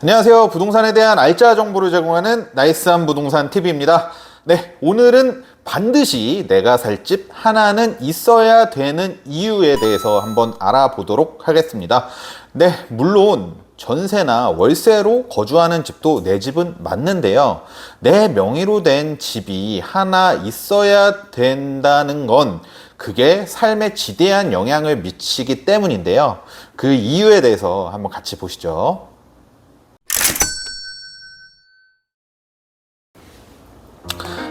안녕하세요. 부동산에 대한 알짜 정보를 제공하는 나이스한 부동산 TV입니다. 네, 오늘은 반드시 내가 살 집 하나는 있어야 되는 이유에 대해서 한번 알아보도록 하겠습니다. 네, 물론 전세나 월세로 거주하는 집도 내 집은 맞는데요. 내 명의로 된 집이 하나 있어야 된다는 건 그게 삶에 지대한 영향을 미치기 때문인데요. 그 이유에 대해서 한번 같이 보시죠.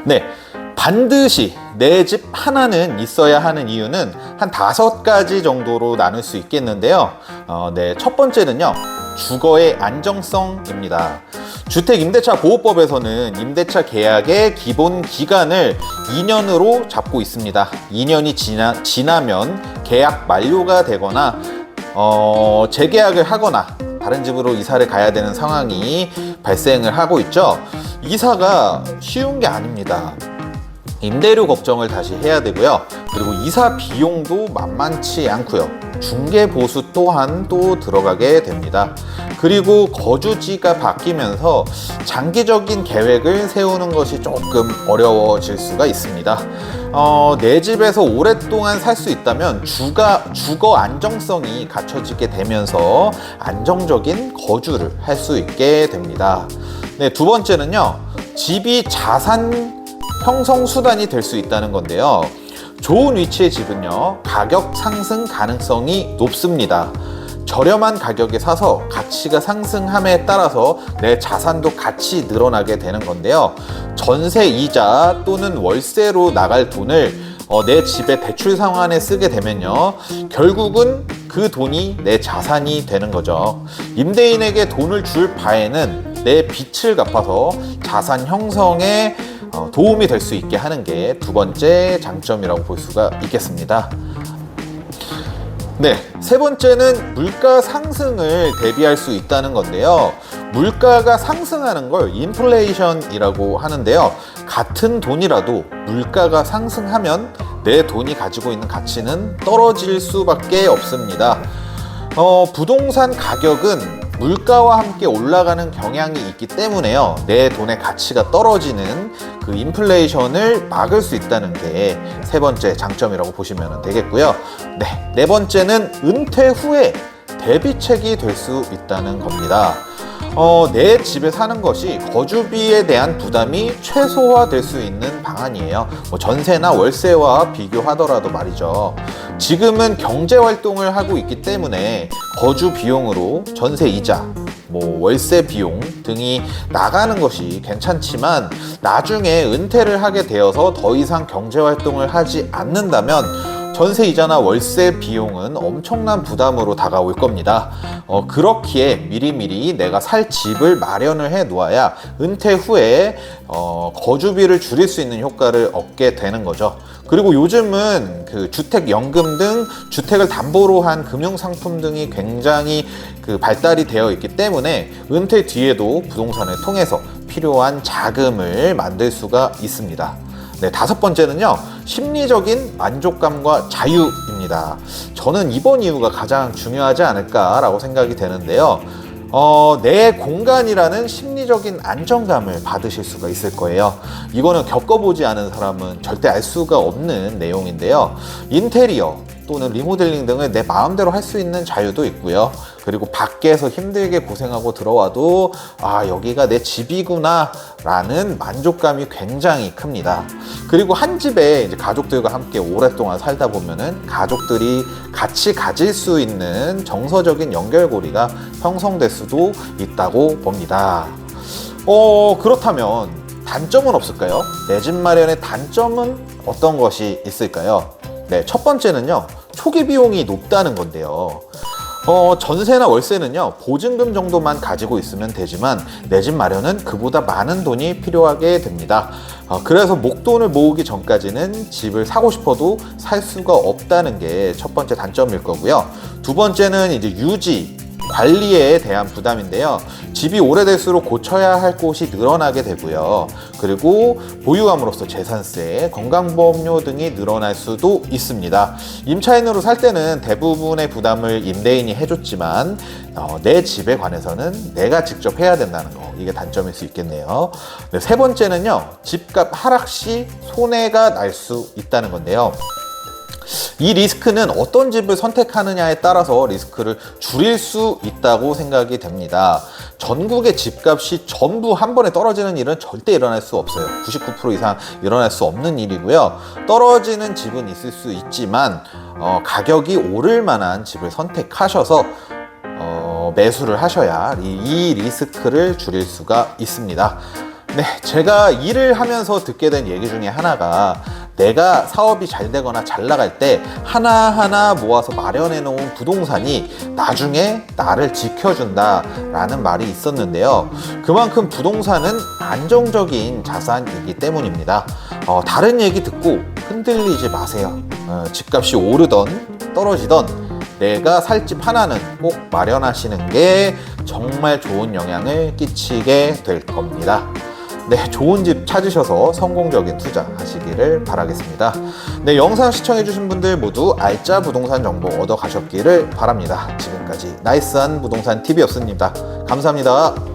네, 반드시 내 집 하나는 있어야 하는 이유는 한 5가지 정도로 나눌 수 있겠는데요. 첫 번째는요, 주거의 안정성입니다. 주택임대차보호법에서는 임대차 계약의 기본 기간을 2년으로 잡고 있습니다. 2년이 지나면 계약 만료가 되거나 재계약을 하거나 다른 집으로 이사를 가야 되는 상황이 발생을 하고 있죠. 이사가 쉬운 게 아닙니다. 임대료 걱정을 다시 해야 되고요. 그리고 이사 비용도 만만치 않고요. 중개 보수 또한 또 들어가게 됩니다. 그리고 거주지가 바뀌면서 장기적인 계획을 세우는 것이 조금 어려워질 수가 있습니다. 내 집에서 오랫동안 살 수 있다면 주거 안정성이 갖춰지게 되면서 안정적인 거주를 할 수 있게 됩니다. 네, 두 번째는요, 집이 자산 형성 수단이 될 수 있다는 건데요. 좋은 위치의 집은요, 가격 상승 가능성이 높습니다. 저렴한 가격에 사서 가치가 상승함에 따라서 내 자산도 같이 늘어나게 되는 건데요. 전세 이자 또는 월세로 나갈 돈을 내 집의 대출 상환에 쓰게 되면요, 결국은 그 돈이 내 자산이 되는 거죠. 임대인에게 돈을 줄 바에는 내 빚을 갚아서 자산 형성에 도움이 될 수 있게 하는 게 두 번째 장점이라고 볼 수가 있겠습니다. 네, 세 번째는 물가 상승을 대비할 수 있다는 건데요. 물가가 상승하는 걸 인플레이션이라고 하는데요. 같은 돈이라도 물가가 상승하면 내 돈이 가지고 있는 가치는 떨어질 수밖에 없습니다. 부동산 가격은 물가와 함께 올라가는 경향이 있기 때문에요. 내 돈의 가치가 떨어지는 그 인플레이션을 막을 수 있다는 게 세 번째 장점이라고 보시면 되겠고요. 네 번째는 은퇴 후에 대비책이 될 수 있다는 겁니다. 내 집에 사는 것이 거주비에 대한 부담이 최소화될 수 있는 방안이에요. 전세나 월세와 비교하더라도 말이죠. 지금은 경제활동을 하고 있기 때문에 거주 비용으로 전세 이자, 월세 비용 등이 나가는 것이 괜찮지만 나중에 은퇴를 하게 되어서 더 이상 경제활동을 하지 않는다면 전세 이자나 월세 비용은 엄청난 부담으로 다가올 겁니다. 그렇기에 미리미리 내가 살 집을 마련을 해 놓아야 은퇴 후에 거주비를 줄일 수 있는 효과를 얻게 되는 거죠. 그리고 요즘은 그 주택연금 등 주택을 담보로 한 금융상품 등이 굉장히 발달이 되어 있기 때문에 은퇴 뒤에도 부동산을 통해서 필요한 자금을 만들 수가 있습니다. 네, 다섯 번째는요, 심리적인 만족감과 자유입니다. 저는 이번 이유가 가장 중요하지 않을까라고 생각이 되는데요. 내 공간이라는 심리적인 안정감을 받으실 수가 있을 거예요. 이거는 겪어보지 않은 사람은 절대 알 수가 없는 내용인데요. 인테리어 또는 리모델링 등을 내 마음대로 할 수 있는 자유도 있고요. 그리고 밖에서 힘들게 고생하고 들어와도 여기가 내 집이구나 라는 만족감이 굉장히 큽니다. 그리고 한 집에 이제 가족들과 함께 오랫동안 살다 보면은 가족들이 같이 가질 수 있는 정서적인 연결고리가 형성될 수도 있다고 봅니다. 그렇다면 단점은 없을까요? 내 집 마련의 단점은 어떤 것이 있을까요? 네, 첫 번째는요, 초기 비용이 높다는 건데요. 전세나 월세는요, 보증금 정도만 가지고 있으면 되지만 내 집 마련은 그보다 많은 돈이 필요하게 됩니다. 그래서 목돈을 모으기 전까지는 집을 사고 싶어도 살 수가 없다는 게 첫 번째 단점일 거고요. 두 번째는 이제 유지, 관리에 대한 부담인데요. 집이 오래될수록 고쳐야 할 곳이 늘어나게 되고요. 그리고 보유함으로써 재산세, 건강보험료 등이 늘어날 수도 있습니다. 임차인으로 살 때는 대부분의 부담을 임대인이 해줬지만 내 집에 관해서는 내가 직접 해야 된다는 거, 이게 단점일 수 있겠네요. 네, 세 번째는요, 집값 하락 시 손해가 날 수 있다는 건데요. 이 리스크는 어떤 집을 선택하느냐에 따라서 리스크를 줄일 수 있다고 생각이 됩니다. 전국의 집값이 전부 한 번에 떨어지는 일은 절대 일어날 수 없어요. 99% 이상 일어날 수 없는 일이고요. 떨어지는 집은 있을 수 있지만 가격이 오를 만한 집을 선택하셔서 매수를 하셔야 이 리스크를 줄일 수가 있습니다. 네, 제가 일을 하면서 듣게 된 얘기 중에 하나가, 내가 사업이 잘 되거나 잘 나갈 때 하나하나 모아서 마련해 놓은 부동산이 나중에 나를 지켜준다 라는 말이 있었는데요. 그만큼 부동산은 안정적인 자산이기 때문입니다. 다른 얘기 듣고 흔들리지 마세요. 집값이 오르던 떨어지던 내가 살 집 하나는 꼭 마련하시는 게 정말 좋은 영향을 끼치게 될 겁니다. 네, 좋은 집 찾으셔서 성공적인 투자 하시기를 바라겠습니다. 네, 영상 시청해주신 분들 모두 알짜 부동산 정보 얻어 가셨기를 바랍니다. 지금까지 나이스한 부동산 TV였습니다. 감사합니다.